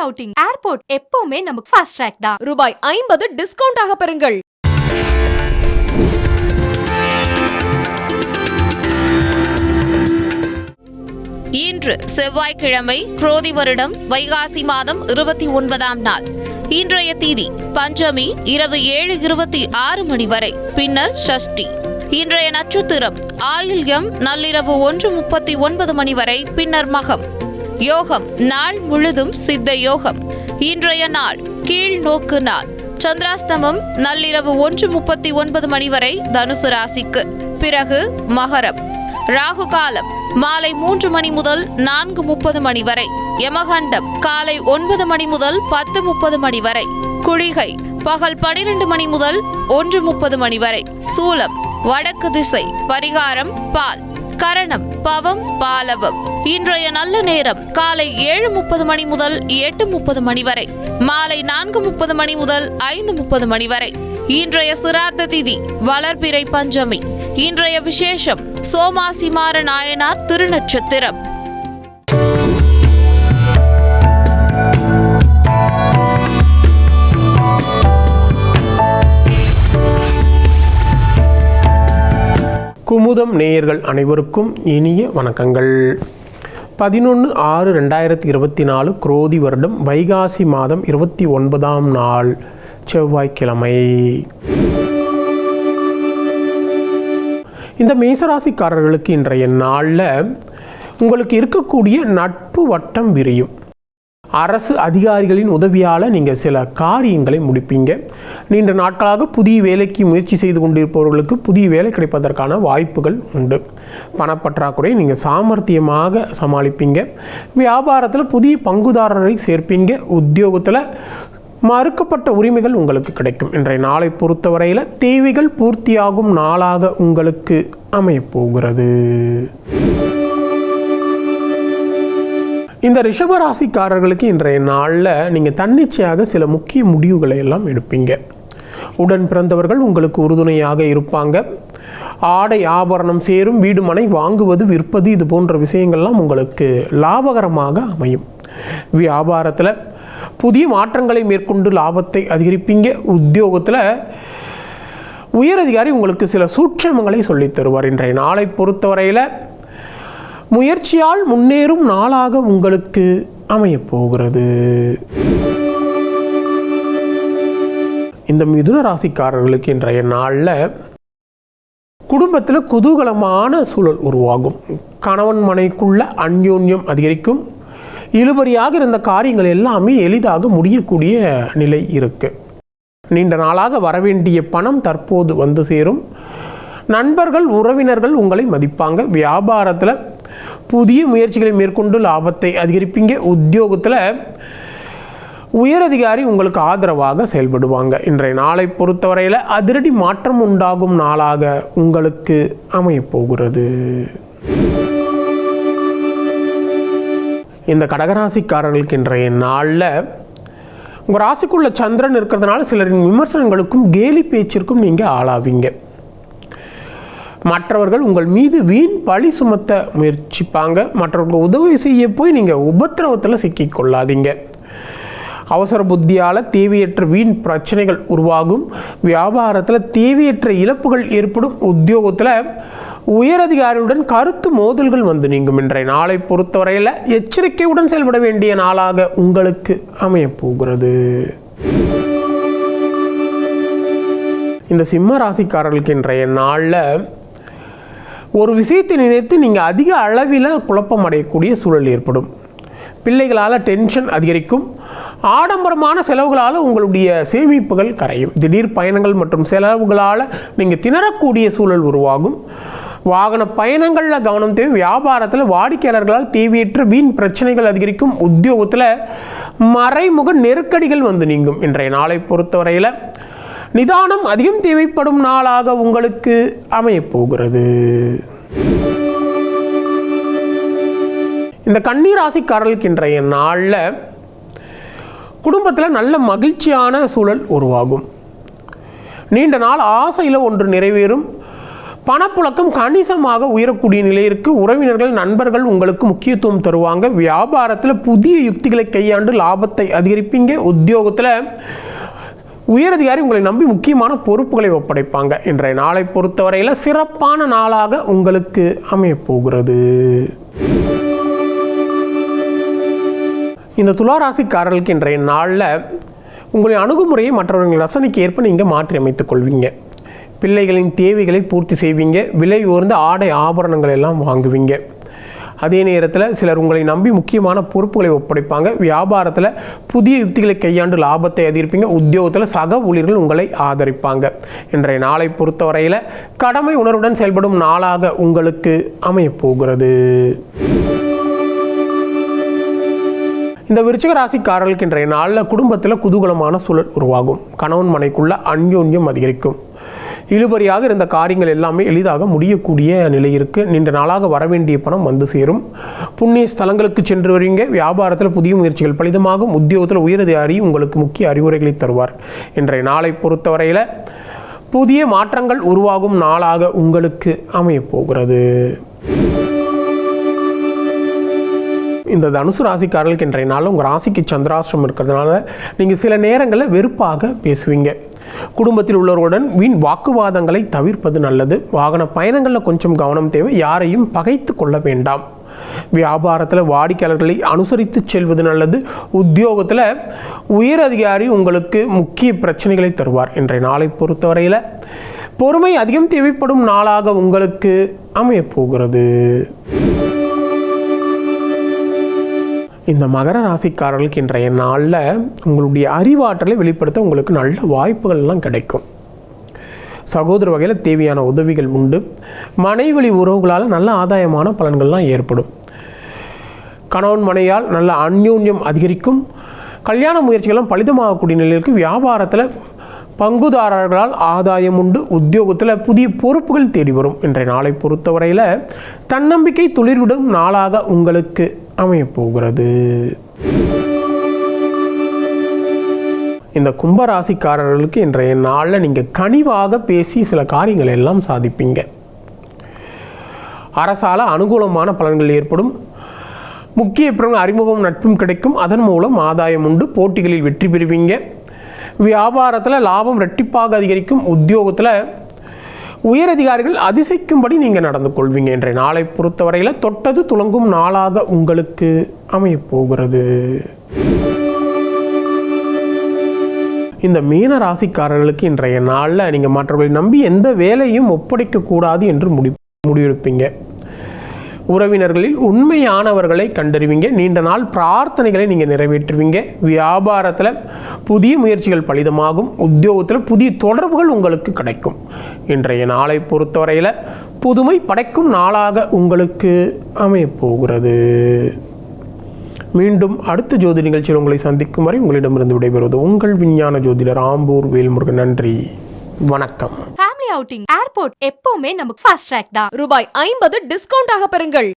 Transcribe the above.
Outing, airport எப்பவுமே நமக்கு fast track தான். ரூபாய் 50 டிஸ்கவுண்ட் ஆக பெறுங்கள். இன்று செவ்வாய்க்கிழமை, குரோதி வருடம் வைகாசி மாதம் 29ஆம் நாள். இன்றைய திதி பஞ்சமி இரவு 7:26 மணி வரை, பின்னர் ஷஷ்டி. இன்றைய நட்சத்திரம் ஆயில்யம் நள்ளிரவு 1:39 மணி வரை, பின்னர் மகம். யோகம் நாள் முழுதும் சித்த யோகம். இன்றைய நாள் கீழ் நோக்கு நாள். சந்திராஸ்தமம் நள்ளிரவு 1:39 மணி வரை தனுசு ராசிக்கு, பிறகு மகரம். ராகு காலம் மாலை 3 மணி முதல் 4:30 மணி வரை. யமகண்டம் காலை 9 மணி முதல் 10:30 மணி வரை. குளிகை பகல் 12 மணி முதல் 1:30 மணி வரை. சூலம் வடக்கு திசை. பரிகாரம் பால். கரணம் பவம் பாலவம். இன்றைய நல்ல நேரம் காலை 7:30 மணி முதல் 8:30 மணி வரை. மாலை 4:30 மணி முதல் 5:30 மணி வரை. இன்றைய சிரார்த்த திதி வளர்பிறை பஞ்சமி. இன்றைய விசேஷம் சோமாசிமார நாயனார் திருநட்சத்திரம். குமுதம் நேயர்கள் அனைவருக்கும் இனிய வணக்கங்கள். 11/6/2024 குரோதி வருடம் வைகாசி மாதம் 29ஆம் நாள் செவ்வாய்க்கிழமை. இந்த மேசராசிக்காரர்களுக்கு இன்றைய நாளில் உங்களுக்கு இருக்கக்கூடிய நட்பு வட்டம் விரியும். அரசு அதிகாரிகளின் உதவியால் நீங்கள் சில காரியங்களை முடிப்பீங்க. நீண்ட நாட்களாக புதிய வேலைக்கு முயற்சி செய்து கொண்டிருப்பவர்களுக்கு புதிய வேலை கிடைப்பதற்கான வாய்ப்புகள் உண்டு. பணப்பற்றாக்குறை நீங்கள் சாமர்த்தியமாக சமாளிப்பீங்க. வியாபாரத்தில் புதிய பங்குதாரரை சேர்ப்பீங்க. உத்தியோகத்தில் மறுக்கப்பட்ட உரிமைகள் உங்களுக்கு கிடைக்கும். இன்றைய நாளை பொறுத்தவரையில் தேவைகள் பூர்த்தியாகும் நாளாக உங்களுக்கு அமையப்போகிறது. இந்த ரிஷபராசிக்காரர்களுக்கு இன்றைய நாளில் நீங்கள் தன்னிச்சையாக சில முக்கிய முடிவுகளை எல்லாம் எடுப்பீங்க. உடன் பிறந்தவர்கள் உங்களுக்கு உறுதுணையாக இருப்பாங்க. ஆடை ஆபரணம் சேரும், வீடு மனை வாங்குவது விற்பது, இது போன்ற விஷயங்கள்லாம் உங்களுக்கு லாபகரமாக அமையும். வியாபாரத்தில் புதிய மாற்றங்களை மேற்கொண்டு லாபத்தை அதிகரிப்பீங்க. உத்தியோகத்தில் உயரதிகாரி உங்களுக்கு சில சூட்சமங்களை சொல்லித் தருவார். இன்றைய நாளை பொறுத்தவரையில் முயற்சியால் முன்னேறும் நாளாக உங்களுக்கு அமையப்போகிறது. இந்த மிதுன ராசிக்காரர்களுக்கு இன்றைய நாளில் குடும்பத்தில் குதூகலமான சூழல் உருவாகும். கணவன் மனைக்குள்ள அந்யோன்யம் அதிகரிக்கும். இழுபறியாக இருந்த காரியங்கள் எல்லாமே எளிதாக முடியக்கூடிய நிலை இருக்குது. நீண்ட நாளாக வரவேண்டிய பணம் தற்போது வந்து சேரும். நண்பர்கள் உறவினர்கள் உங்களை மதிப்பாங்க. வியாபாரத்தில் புதிய முயற்சிகளை மேற்கொண்டு லாபத்தை அதிகரிப்பீங்க. உத்தியோகத்தில் உயரதிகாரி உங்களுக்கு ஆதரவாக செயல்படுவாங்க. இன்றைய நாளை பொறுத்தவரையில் அதிரடி மாற்றம் உண்டாகும் நாளாக உங்களுக்கு அமையப்போகிறது. இந்த கடகராசிக்காரர்களுக்கு இன்றைய நாளில் உங்கள் ராசிக்குள்ள சந்திரன் இருக்கிறதுனால சிலரின் விமர்சனங்களுக்கும் கேலி பேச்சிற்கும் நீங்கள் ஆளாவீங்க. மற்றவர்கள் உங்கள் மீது வீண் பழி சுமத்த முயற்சிப்பாங்க. மற்றவர்கள் உதவி செய்ய போய் நீங்கள் உபத்திரவத்தில் சிக்கிக்கொள்ளாதீங்க. அவசர புத்தியால் தேவையற்ற வீண் பிரச்சனைகள் உருவாகும். வியாபாரத்தில் தேவையற்ற இழப்புகள் ஏற்படும். உத்தியோகத்தில் உயரதிகாரிகளுடன் கருத்து மோதல்கள் வந்து நீங்கும். இன்றைய நாளை பொறுத்தவரையில் எச்சரிக்கையுடன் செயல்பட வேண்டிய நாளாக உங்களுக்கு அமையப்போகிறது. இந்த சிம்ம ராசிக்காரர்களுக்கு இன்றைய நாளில் ஒரு விஷயத்தை நினைத்து நீங்கள் அதிக அளவில் குழப்பம் அடையக்கூடிய சூழல் ஏற்படும். பிள்ளைகளால் டென்ஷன் அதிகரிக்கும். ஆடம்பரமான செலவுகளால் உங்களுடைய சேமிப்புகள் கரையும். திடீர் பயணங்கள் மற்றும் செலவுகளால் நீங்கள் திணறக்கூடிய சூழல் உருவாகும். வாகன பயணங்களில் கவனம் தேவை. வியாபாரத்தில் வாடிக்கையாளர்களால் தேவையற்ற வீண் பிரச்சனைகள் அதிகரிக்கும். உத்தியோகத்தில் மறைமுக நெருக்கடிகள் வந்து நீங்கும். இன்றைய நாளை பொறுத்தவரையில் நிதானம் அதிகம் தேவைப்படும் நாளாக உங்களுக்கு அமையப்போகிறது. இந்த கன்னி ராசிக்காரர்களுக்கு இன்றைய நாளில் குடும்பத்தில் நல்ல மகிழ்ச்சியான சூழல் உருவாகும். நீண்ட நாள் ஆசையில் ஒன்று நிறைவேறும். பணப்புழக்கம் கணிசமாக உயரக்கூடிய நிலையிற்கு உறவினர்கள் நண்பர்கள் உங்களுக்கு முக்கியத்துவம் தருவாங்க. வியாபாரத்தில் புதிய யுக்திகளை கையாண்டு லாபத்தை அதிகரிப்பீங்க. உத்தியோகத்தில் உயரதிகாரி உங்களை நம்பி முக்கியமான பொறுப்புகளை ஒப்படைப்பாங்க. இன்றைய நாளை பொறுத்தவரையில் சிறப்பான நாளாக உங்களுக்கு அமையப்போகிறது. இந்த துளாராசிக்காரர்களுக்கு இன்றைய நாளில் உங்களுடைய அணுகுமுறையை மற்றவர்களின் ரசனைக்கு ஏற்ப நீங்கள் மாற்றி அமைத்துக் கொள்வீங்க. பிள்ளைகளின் தேவைகளை பூர்த்தி செய்வீங்க. விலை உயர்ந்த ஆடை ஆபரணங்கள் எல்லாம் வாங்குவீங்க. அதே நேரத்தில் சிலர் உங்களை நம்பி முக்கியமான பொறுப்புகளை ஒப்படைப்பாங்க. வியாபாரத்தில் புதிய யுக்திகளை கையாண்டு லாபத்தை அதிகரிப்பீங்க. உத்தியோகத்தில் சக ஊழியர்கள் உங்களை ஆதரிப்பாங்க. இன்றைய நாளை பொறுத்தவரையில் கடமை உணர்வுடன் செயல்படும் நாளாக உங்களுக்கு அமையப்போகிறது. இந்த விருச்சிக ராசிக்காரர்களுக்கு இன்றைய நாளில் குடும்பத்தில் குதூகலமான சூழல் உருவாகும். கணவன் மனைக்குள்ள அந்யோன்யம் அதிகரிக்கும். இழுபறியாக இருந்த காரியங்கள் எல்லாமே எளிதாக முடியக்கூடிய நிலை இருக்குது. நீண்ட நாளாக வரவேண்டிய பணம் வந்து சேரும். புண்ணிய ஸ்தலங்களுக்கு சென்று வருவீங்க. வியாபாரத்தில் புதிய முயற்சிகள் பலிதமாகும். உத்தியோகத்தில் உயரதிகாரி உங்களுக்கு முக்கிய அறிவுரைகளை தருவார். இன்றைய நாளை பொறுத்தவரையில் புதிய மாற்றங்கள் உருவாகும் நாளாக உங்களுக்கு அமையப்போகிறது. இந்த தனுசு ராசிக்காரர்களுக்கு இன்றைய நாள் உங்கள் ராசிக்கு சந்திராஷ்டிரம் இருக்கிறதுனால நீங்கள் சில நேரங்களில் வெறுப்பாக பேசுவீங்க. குடும்பத்தில் உள்ளவர்களுடன் வீண் வாக்குவாதங்களை தவிர்ப்பது நல்லது. வாகன பயணங்களில் கொஞ்சம் கவனம் தேவை. யாரையும் பகைத்து கொள்ள வேண்டாம். வியாபாரத்தில் வாடிக்கையாளர்களை அனுசரித்து செல்வது நல்லது. உத்தியோகத்தில் உயர் அதிகாரி உங்களுக்கு முக்கிய பிரச்சனைகளை தருவார். இன்றைய நாளை பொறுத்தவரையில் பொறுமை அதிகம் தேவைப்படும் நாளாக உங்களுக்கு அமையப்போகிறது. இந்த மகர ராசிக்காரர்களுக்கு இன்றைய நாளில் உங்களுடைய அறிவாற்றலை வெளிப்படுத்த உங்களுக்கு நல்ல வாய்ப்புகள்லாம் கிடைக்கும். சகோதர வகையில் தேவையான உதவிகள் உண்டு. மனைவழி உறவுகளால் நல்ல ஆதாயமான பலன்கள்லாம் ஏற்படும். கணவன் மனையால் நல்ல அந்யோன்யம் அதிகரிக்கும். கல்யாண முயற்சிகள்லாம் பலிதமாகக்கூடிய நிலையிற்கு வியாபாரத்தில் பங்குதாரர்களால் ஆதாயம் உண்டு. உத்தியோகத்தில் புதிய பொறுப்புகள் தேடி வரும். இன்றைய நாளை பொறுத்தவரையில் தன்னம்பிக்கை துளிர்விடும் நாளாக உங்களுக்கு அமையப்போகிறது. இந்த கும்பராசிக்காரர்களுக்கு இன்றைய நாளில் நீங்கள் கனிவாக பேசி சில காரியங்கள் எல்லாம் சாதிப்பீங்க. அரசால் அனுகூலமான பலன்கள் ஏற்படும். முக்கிய அறிமுகம் நட்பும் கிடைக்கும். அதன் மூலம் ஆதாயம் உண்டு. போட்டிகளில் வெற்றி பெறுவீங்க. வியாபாரத்தில் லாபம் இரட்டிப்பாக அதிகரிக்கும். உத்தியோகத்தில் உயரதிகாரிகள் அதிசயிக்கும்படி நீங்கள் நடந்து கொள்வீங்க. இன்றைய நாளை பொறுத்தவரையில் தொட்டது துலங்கும் நாளாக உங்களுக்கு அமையப்போகிறது. இந்த மீன ராசிக்காரர்களுக்கு இன்றைய நாளில் நீங்கள் மற்றவர்களை நம்பி எந்த வேலையும் ஒப்படைக்கக்கூடாது என்று முடிவெடுப்பீங்க. உறவினர்களில் உண்மையானவர்களை கண்டறிவீங்க. நீண்ட நாள் பிரார்த்தனைகளை நீங்கள் நிறைவேற்றுவீங்க. வியாபாரத்தில் புதிய முயற்சிகள் பலிதமாகும். உத்தியோகத்தில் புதிய தொடர்புகள் உங்களுக்கு கிடைக்கும். இன்றைய நாளை பொறுத்தவரையில் புதுமை படைக்கும் நாளாக உங்களுக்கு அமையப்போகிறது. மீண்டும் அடுத்த ஜோதி நிகழ்ச்சியில் உங்களை சந்திக்கும் வரை உங்களிடமிருந்து விடைபெறுவது உங்கள் விஞ்ஞான ஜோதிடர் ஆம்பூர் வேல்முருகன். நன்றி, வணக்கம். ஃபேமிலி அவுட்டிங், ஏர்போர்ட் எப்பவுமே நமக்கு ஃபாஸ்ட் ட்ராக் தான். ரூபாய் 50 டிஸ்கவுண்ட் ஆக பெறுங்கள்.